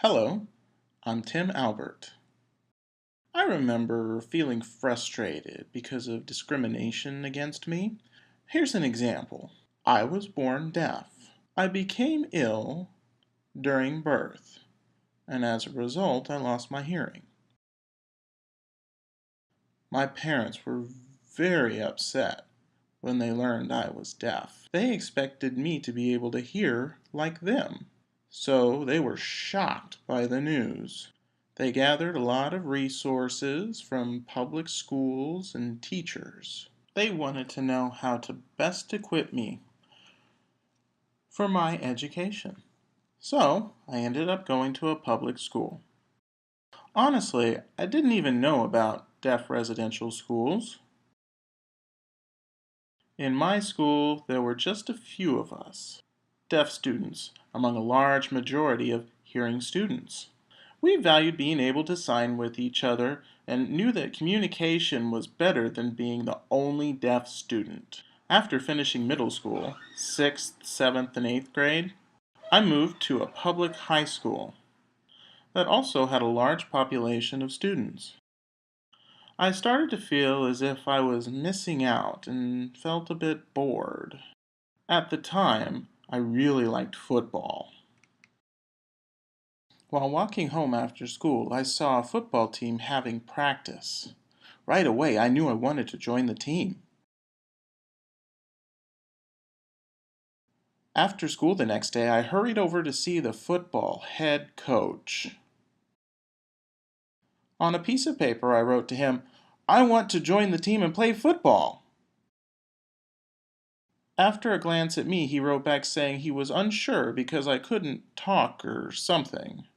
Hello, I'm Tim Albert. I remember feeling frustrated because of discrimination against me. Here's an example. I was born deaf. I became ill during birth, and as a result, I lost my hearing. My parents were very upset when they learned I was deaf. They expected me to be able to hear like them, so they were shocked by the news. They gathered a lot of resources from public schools and teachers. They wanted to know how to best equip me for my education. So I ended up going to a public school. Honestly, I didn't even know about deaf residential schools. In my school, there were just a few of us, deaf students, among a large majority of hearing students. We valued being able to sign with each other and knew that communication was better than being the only deaf student. After finishing middle school, 6th, 7th, and 8th grade, I moved to a public high school that also had a large population of students. I started to feel as if I was missing out and felt a bit bored. At the time, I really liked football. While walking home after school, I saw a football team having practice. Right away, I knew I wanted to join the team. After school the next day, I hurried over to see the football head coach. On a piece of paper, I wrote to him, "I want to join the team and play football." After a glance at me, he wrote back saying he was unsure because I couldn't talk or something.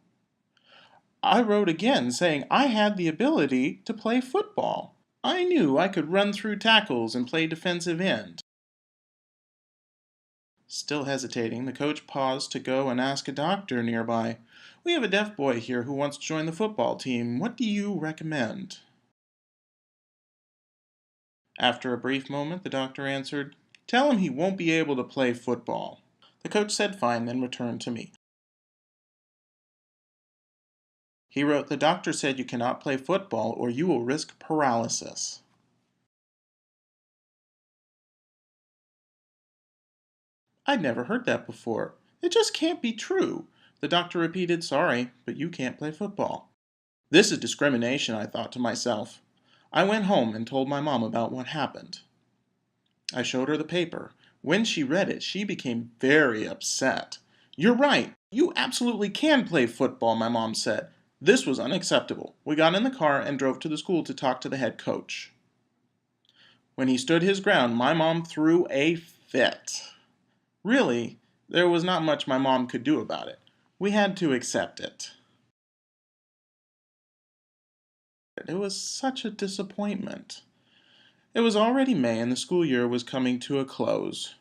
I wrote again saying I had the ability to play football. I knew I could run through tackles and play defensive end. Still hesitating, the coach paused to go and ask a doctor nearby. "We have a deaf boy here who wants to join the football team. What do you recommend?" After a brief moment, the doctor answered, "Tell him he won't be able to play football." The coach said fine, then returned to me. He wrote, "The doctor said you cannot play football or you will risk paralysis." I'd never heard that before. It just can't be true. The doctor repeated, "Sorry, but you can't play football." This is discrimination, I thought to myself. I went home and told my mom about what happened. I showed her the paper. When she read it, she became very upset. "You're right. You absolutely can play football," my mom said. This was unacceptable. We got in the car and drove to the school to talk to the head coach. When he stood his ground, my mom threw a fit. Really, there was not much my mom could do about it. We had to accept it. It was such a disappointment. It was already May and the school year was coming to a close.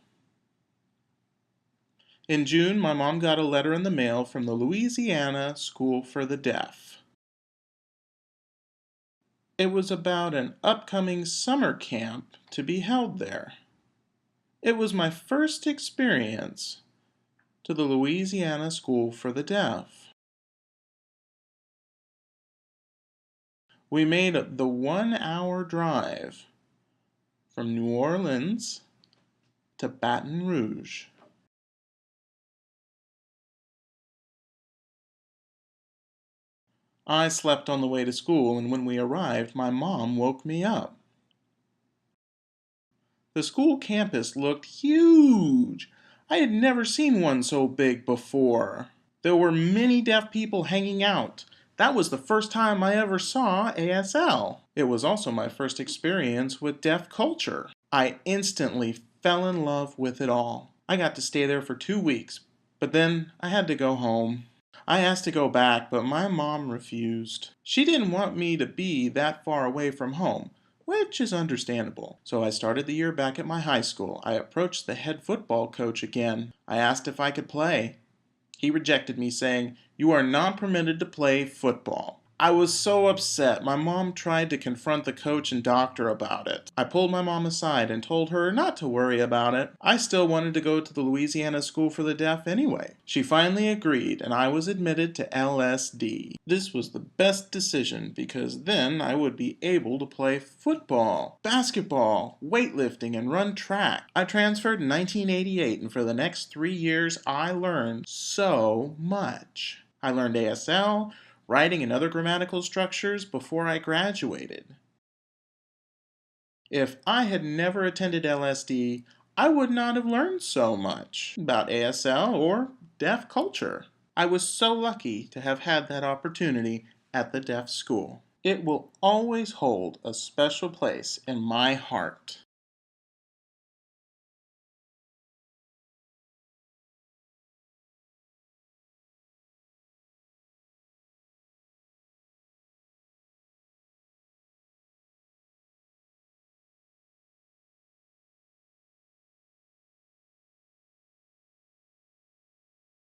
In June, my mom got a letter in the mail from the Louisiana School for the Deaf. It was about an upcoming summer camp to be held there. It was my first experience to the Louisiana School for the Deaf. We made the 1-hour drive from New Orleans to Baton Rouge. I slept on the way to school, and when we arrived, my mom woke me up. The school campus looked huge. I had never seen one so big before. There were many deaf people hanging out. That was the first time I ever saw ASL. It was also my first experience with deaf culture. I instantly fell in love with it all. I got to stay there for 2 weeks, but then I had to go home. I asked to go back, but my mom refused. She didn't want me to be that far away from home, which is understandable. So I started the year back at my high school. I approached the head football coach again. I asked if I could play. He rejected me, saying, "You are not permitted to play football." I was so upset. My mom tried to confront the coach and doctor about it. I pulled my mom aside and told her not to worry about it. I still wanted to go to the Louisiana School for the Deaf anyway. She finally agreed, and I was admitted to LSD. This was the best decision because then I would be able to play football, basketball, weightlifting, and run track. I transferred in 1988, and for the next 3 years, I learned so much. I learned ASL, writing, and other grammatical structures before I graduated. If I had never attended LSD, I would not have learned so much about ASL or deaf culture. I was so lucky to have had that opportunity at the deaf school. It will always hold a special place in my heart.